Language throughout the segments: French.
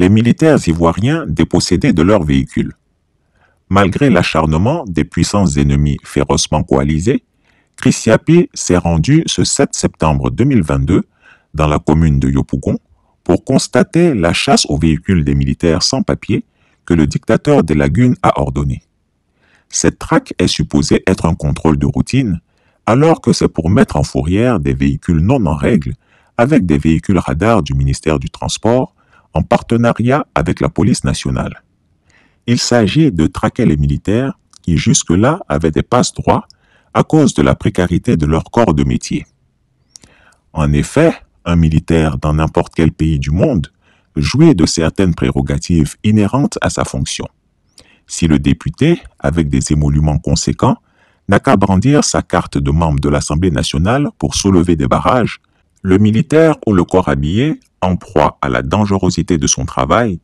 les militaires ivoiriens dépossédaient de leurs véhicules. Malgré l'acharnement des puissances ennemies férocement coalisées, Chrissiapi s'est rendu ce 7 septembre 2022 dans la commune de Yopougon pour constater la chasse aux véhicules des militaires sans papier que le dictateur des lagunes a ordonné. Cette traque est supposée être un contrôle de routine, alors que c'est pour mettre en fourrière des véhicules non en règle avec des véhicules radars du ministère du Transport en partenariat avec la police nationale. Il s'agit de traquer les militaires qui jusque-là avaient des passe-droits à cause de la précarité de leur corps de métier. En effet, un militaire dans n'importe quel pays du monde jouit de certaines prérogatives inhérentes à sa fonction. Si le député, avec des émoluments conséquents, n'a qu'à brandir sa carte de membre de l'Assemblée nationale pour soulever des barrages, le militaire ou le corps habillé, en proie à la dangerosité de son travail,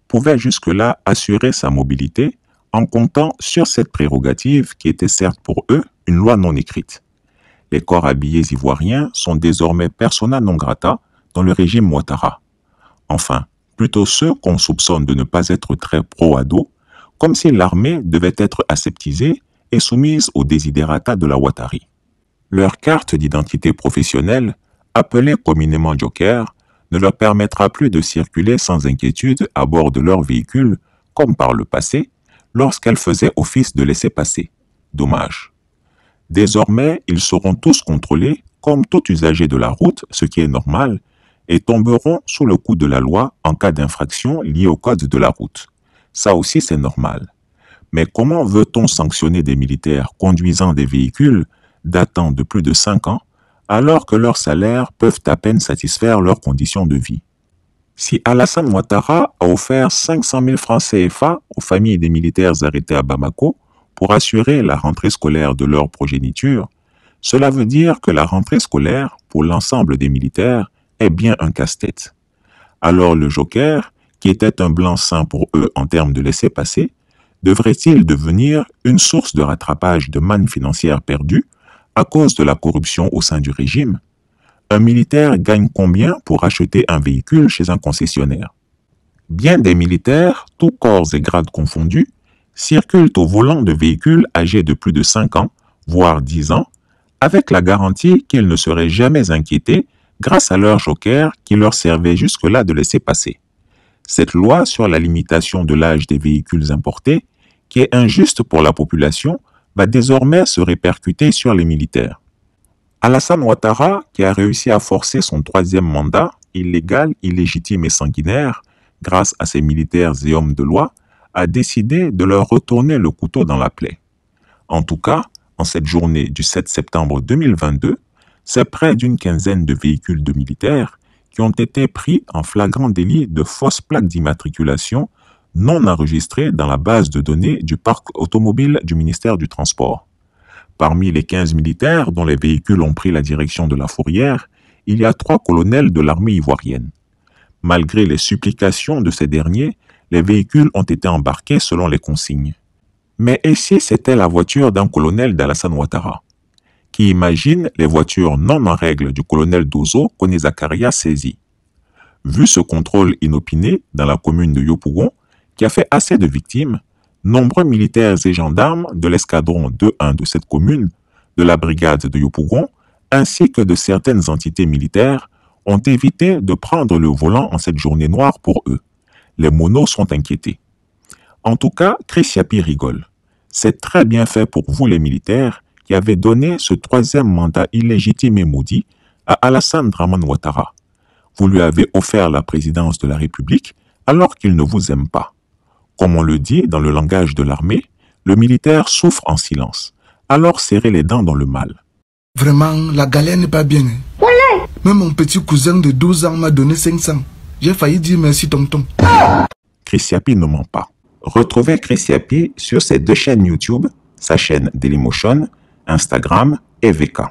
pouvait jusque-là assurer sa mobilité en comptant sur cette prérogative qui était certes pour eux une loi non écrite. Les corps habillés ivoiriens sont désormais persona non grata dans le régime Ouattara. Enfin, plutôt ceux qu'on soupçonne de ne pas être très pro-ado, comme si l'armée devait être aseptisée et soumise aux desiderata de la Ouattari. Leur carte d'identité professionnelle, appelée communément Joker, ne leur permettra plus de circuler sans inquiétude à bord de leur véhicule, comme par le passé, lorsqu'elles faisaient office de laissez-passer. Dommage. Désormais, ils seront tous contrôlés comme tout usager de la route, ce qui est normal, et tomberont sous le coup de la loi en cas d'infraction liée au code de la route. Ça aussi, c'est normal. Mais comment veut-on sanctionner des militaires conduisant des véhicules datant de plus de 5 ans, alors que leurs salaires peuvent à peine satisfaire leurs conditions de vie? Si Alassane Ouattara a offert 500 000 francs CFA aux familles des militaires arrêtés à Bamako pour assurer la rentrée scolaire de leur progéniture, cela veut dire que la rentrée scolaire, pour l'ensemble des militaires, est bien un casse-tête. Alors le Joker, qui était un blanc-seing pour eux en termes de laisser-passer, devrait-il devenir une source de rattrapage de manne financière perdue à cause de la corruption au sein du régime? Un militaire gagne combien pour acheter un véhicule chez un concessionnaire? Bien des militaires, tous corps et grades confondus, circulent au volant de véhicules âgés de plus de 5 ans, voire 10 ans, avec la garantie qu'ils ne seraient jamais inquiétés grâce à leur joker qui leur servait jusque-là de laisser passer. Cette loi sur la limitation de l'âge des véhicules importés, qui est injuste pour la population, va désormais se répercuter sur les militaires. Alassane Ouattara, qui a réussi à forcer son 3e mandat, illégal, illégitime et sanguinaire, grâce à ses militaires et hommes de loi, a décidé de leur retourner le couteau dans la plaie. En tout cas, en cette journée du 7 septembre 2022, c'est près d'une quinzaine de véhicules de militaires qui ont été pris en flagrant délit de fausses plaques d'immatriculation non enregistrées dans la base de données du parc automobile du ministère du Transport. Parmi les 15 militaires dont les véhicules ont pris la direction de la fourrière, il y a 3 colonels de l'armée ivoirienne. Malgré les supplications de ces derniers, les véhicules ont été embarqués selon les consignes. Mais et si c'était la voiture d'un colonel d'Alassane Ouattara? Qui imagine les voitures non en règle du colonel Dozo Kone Zakaria saisies? Vu ce contrôle inopiné dans la commune de Yopougon, qui a fait assez de victimes, nombreux militaires et gendarmes de l'escadron 2-1 de cette commune, de la brigade de Yopougon, ainsi que de certaines entités militaires, ont évité de prendre le volant en cette journée noire pour eux. Les monos sont inquiétés. En tout cas, Chrissiapi rigole. C'est très bien fait pour vous les militaires qui avez donné ce 3e mandat illégitime et maudit à Alassane Dramane Ouattara. Vous lui avez offert la présidence de la République alors qu'il ne vous aime pas. Comme on le dit dans le langage de l'armée, le militaire souffre en silence. Alors serrez les dents dans le mal. Vraiment, la galère n'est pas bien. Voilà. Même mon petit cousin de 12 ans m'a donné 500. J'ai failli dire merci tonton. Chrissiapi ne ment pas. Retrouvez Chrissiapi sur ses 2 chaînes YouTube, sa chaîne Dailymotion, Instagram et VK.